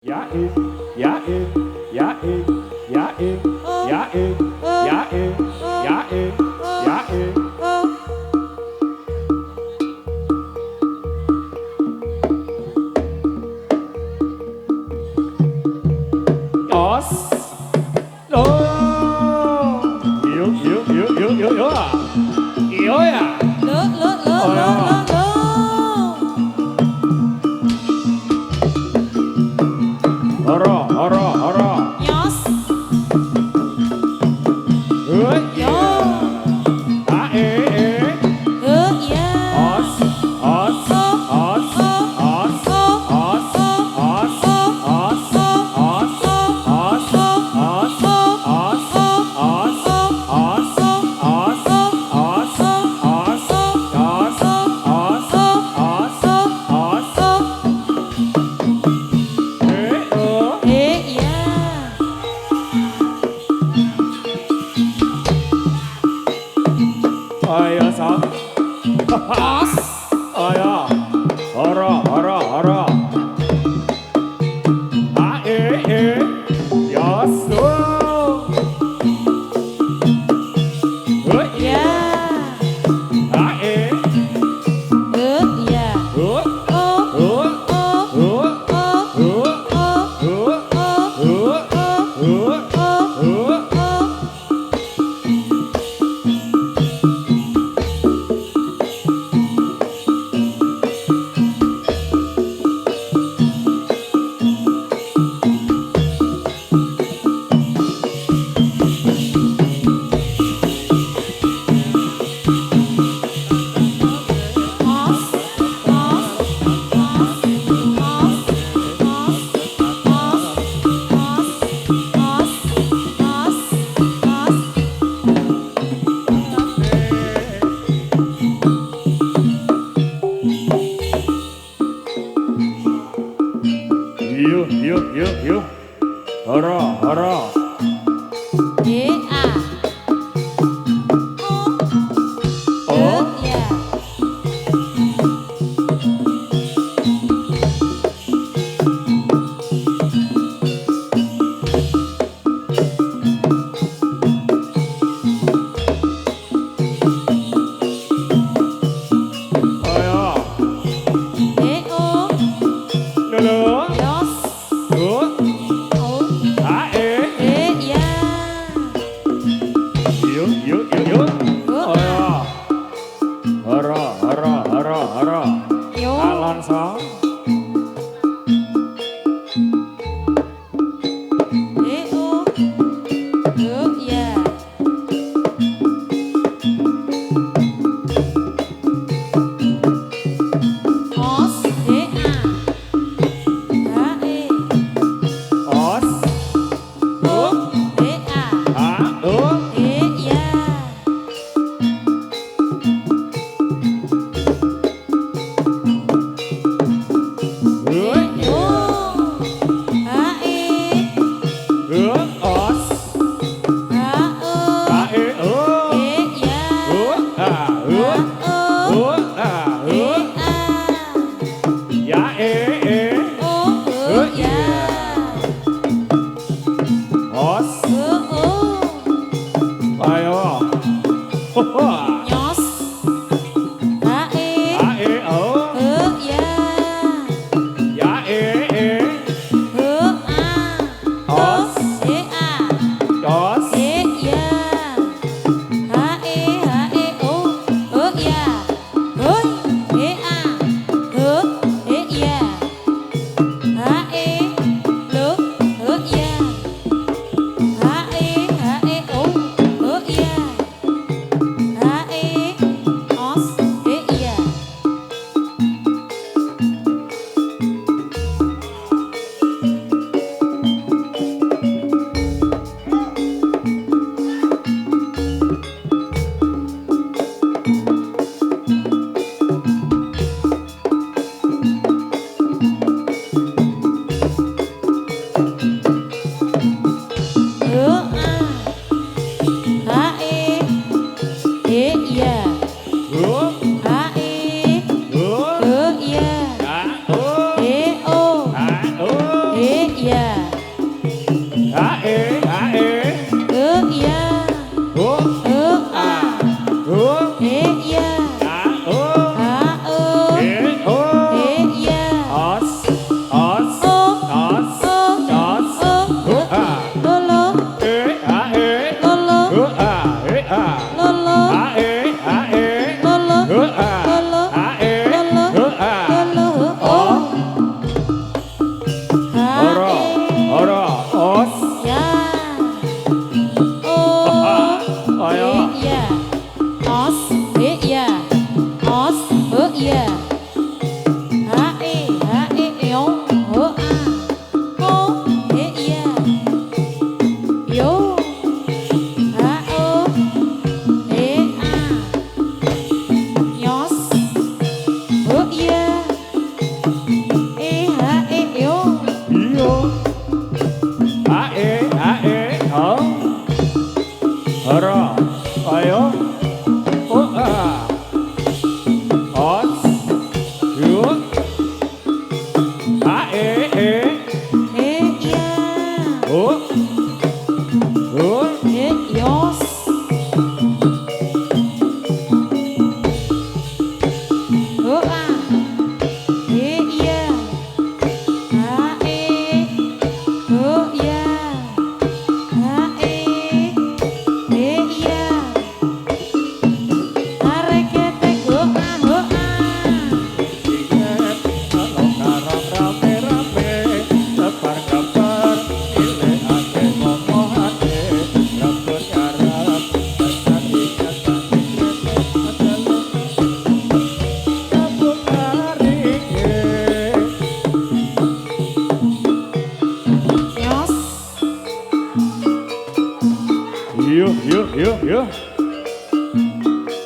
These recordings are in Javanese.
Ja, ja, ja, ja, ja, ja, ja, ja, Os. Oh. Yo. Yo ya. Oh ya. Oro. Nyos, Hei. yo, A e. ya, Os. Os. Os. Os. Os. Os. Os. Os. Os. Os. Os. Os. ya. Ayo sok. Nyos, Ayo. Oro. A e. Yos. Hei. ya, A e. ya. Oh. Oh, Yuk. Oro. ya. Oh. Ya. Ayo. Oh, Lolo. Yos, Oh. oh, A e. Yuk.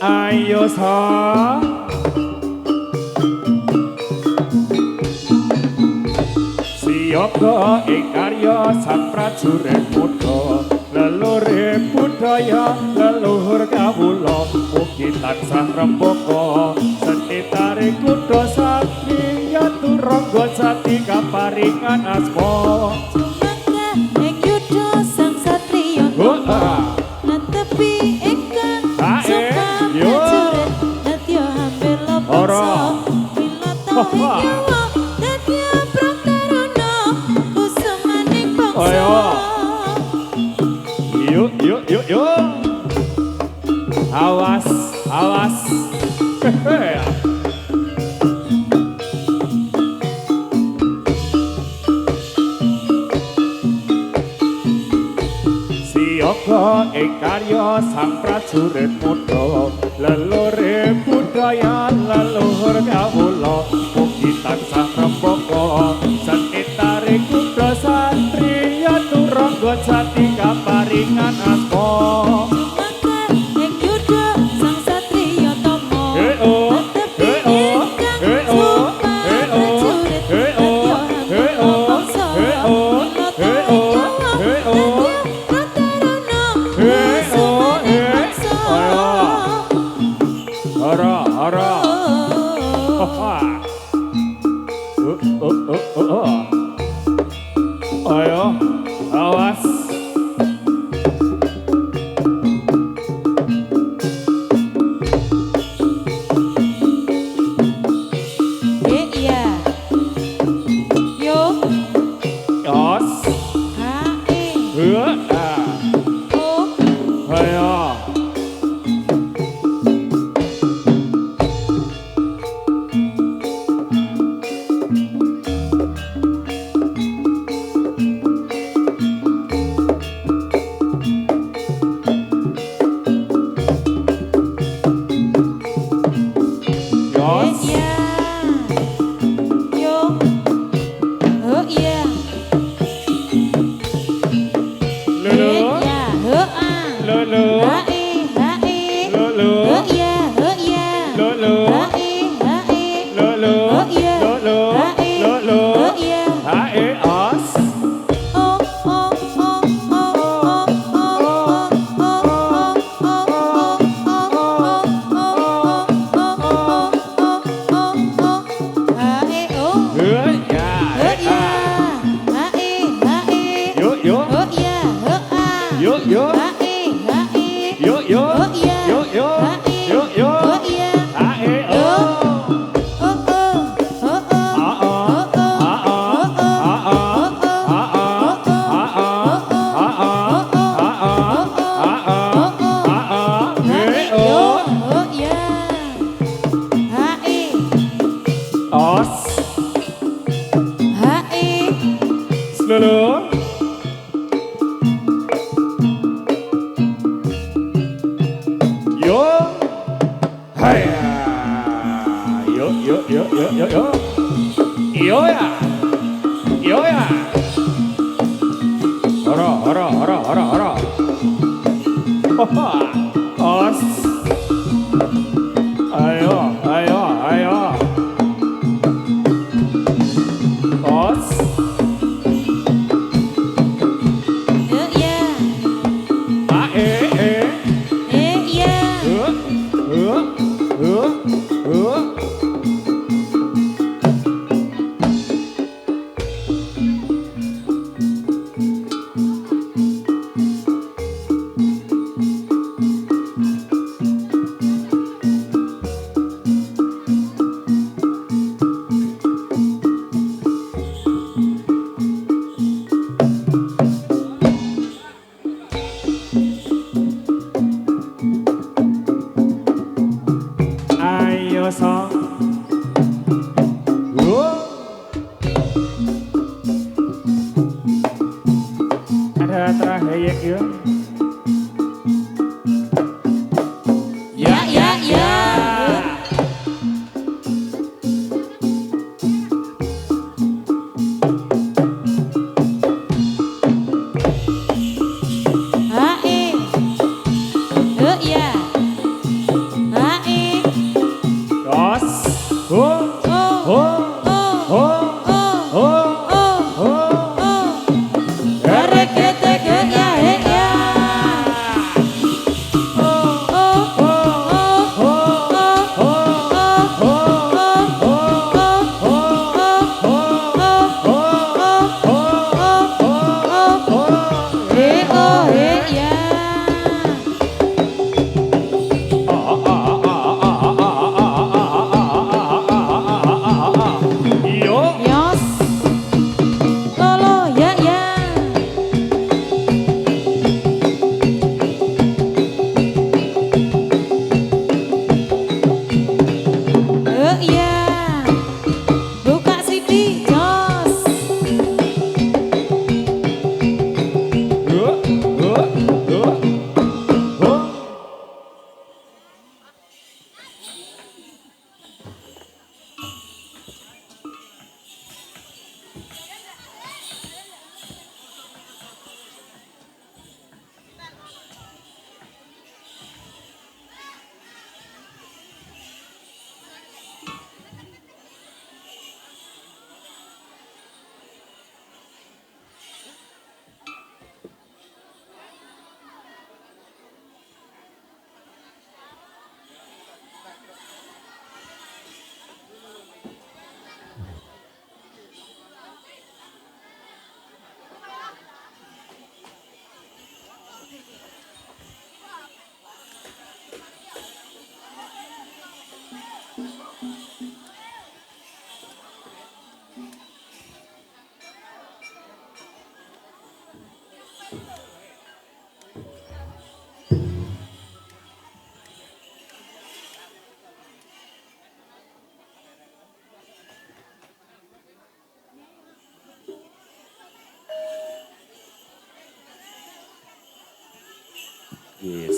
Ayo sa. Siapa karya sang prajurit muda, leluhur budaya leluhur kawula mugi tansah rembaka seni tarik kuda satriya turangga jati kaparingan asma. Sumangga ing yuda sang satriya netepi ingkang suka prajurit nadya hambela bangsa wilata hiwa dadya praktaruna kusemaning bangsa. Yuk. Awas. Siapa karya sang prajurit muda, leluhur budaya leluhur kawula mugi tansah rembaka seni tarik kuda satriya turangga jati kaparingan asma. Sumangga ing yuda sang satriya tama netepi ingkang suka prajurit nadya hambela bangsa wilata hiwa dadya praktaruna kusemaning bangsa. Hara. Ayo, awas. Iya. Yo. Yos. Hae. O. Ayo. Yos. Iya. Yo. Oh iya. Lulu. Iya. Ho a. Lulu. Hae. Lulu. Oh iya. Oh iya. Lulu. Hae. Lulu. Oh iya. Lulu. Lulu. Oh iya. Hae os. Oh. Hae oh. Ya. Oh iya. Hae. Yuk. Oh iya. Ho a. Yuk. Hae. Yuk. Oh iya. Yuk. Hae. Oh iya. Hae Yo. os. Lulu. Yo. Haya. Yo. Yo ya. Hara. Os. Ayo. Os. Ada terakhir ya. Ya. Hae.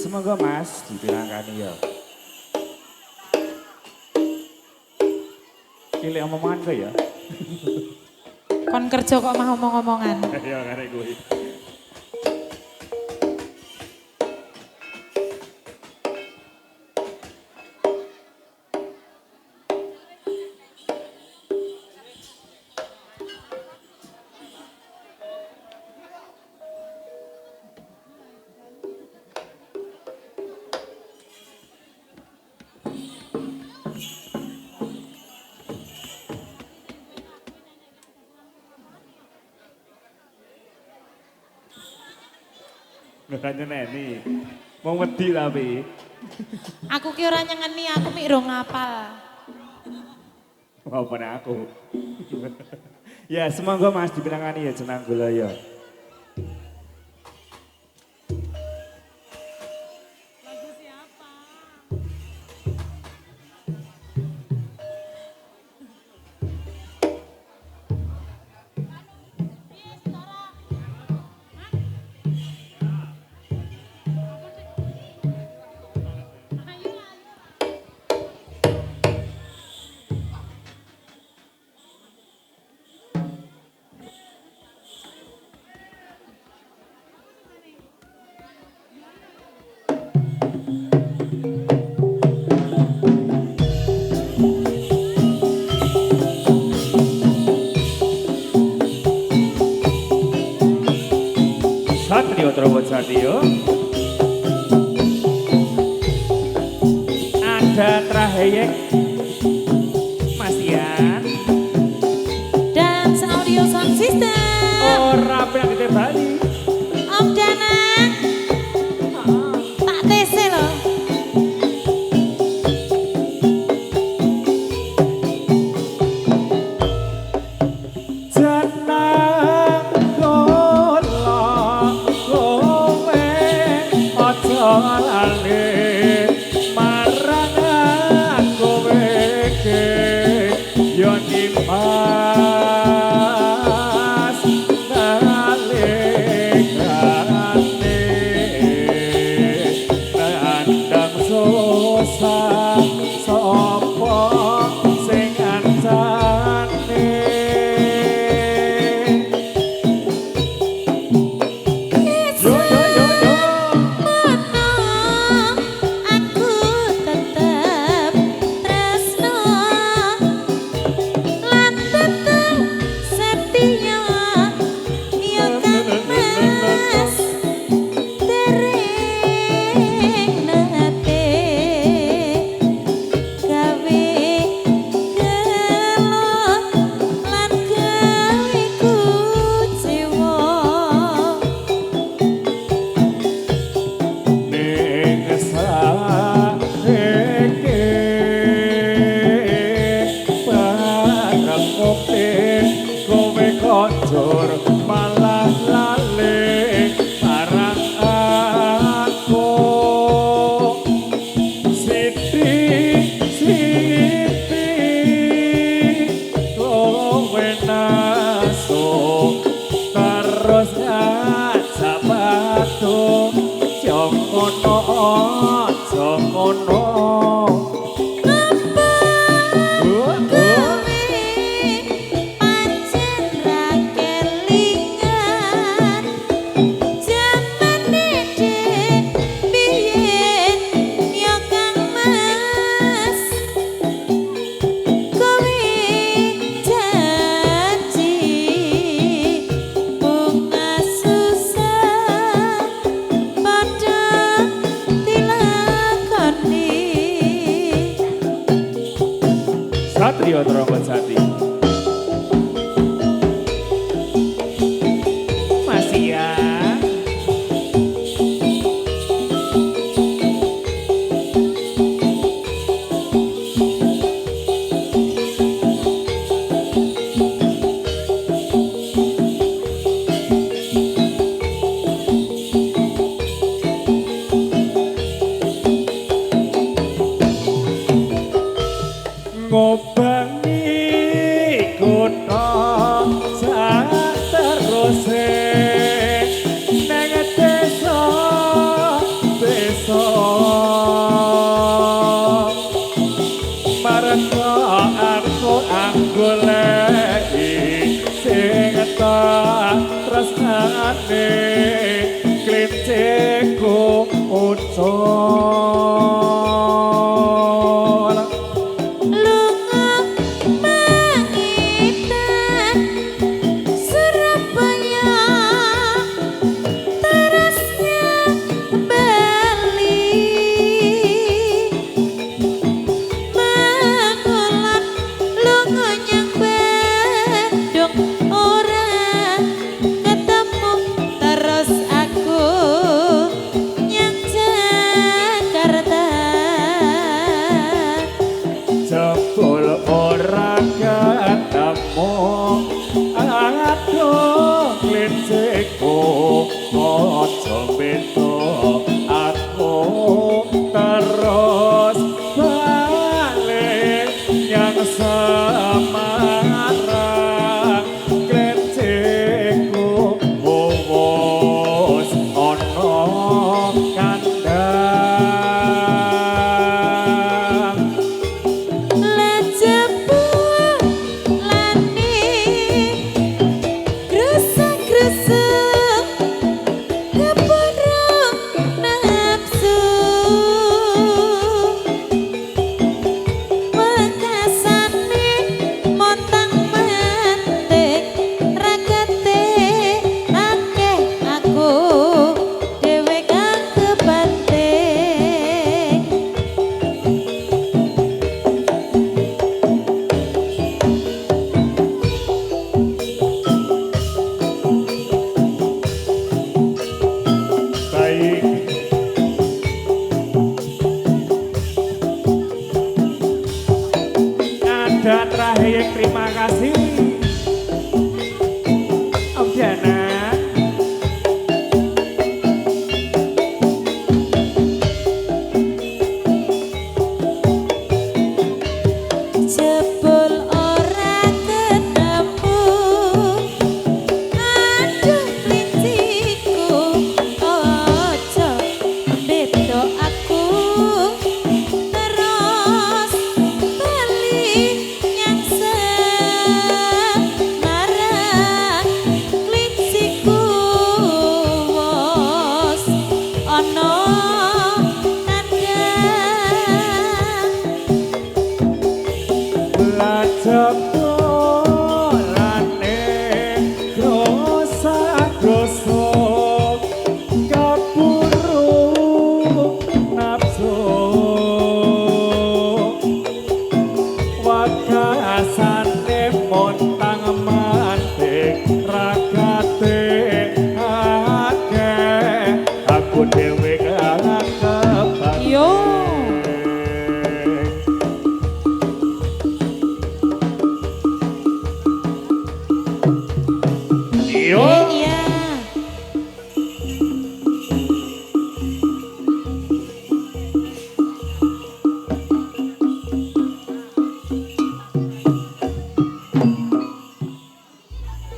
Semoga Mas dipilangkani ya. Pilih omongan ke ya? Kon kerja kok mah omong-omongan. Ya karek gue. Nggak nyeneni, mau wedi tapi. Aku ki ora nyengeni, aku mik ro ngapal. Mau pada aku. Ya semoga Mas dipilangkani ya jenang gula ya. Satrio Terobot Satrio. Ada Traheyek Mas Ian. Dance Audio Sound System. Ora pengen kita Bali. Om Dana. Tak tese loh. Terus ngajak batu, jong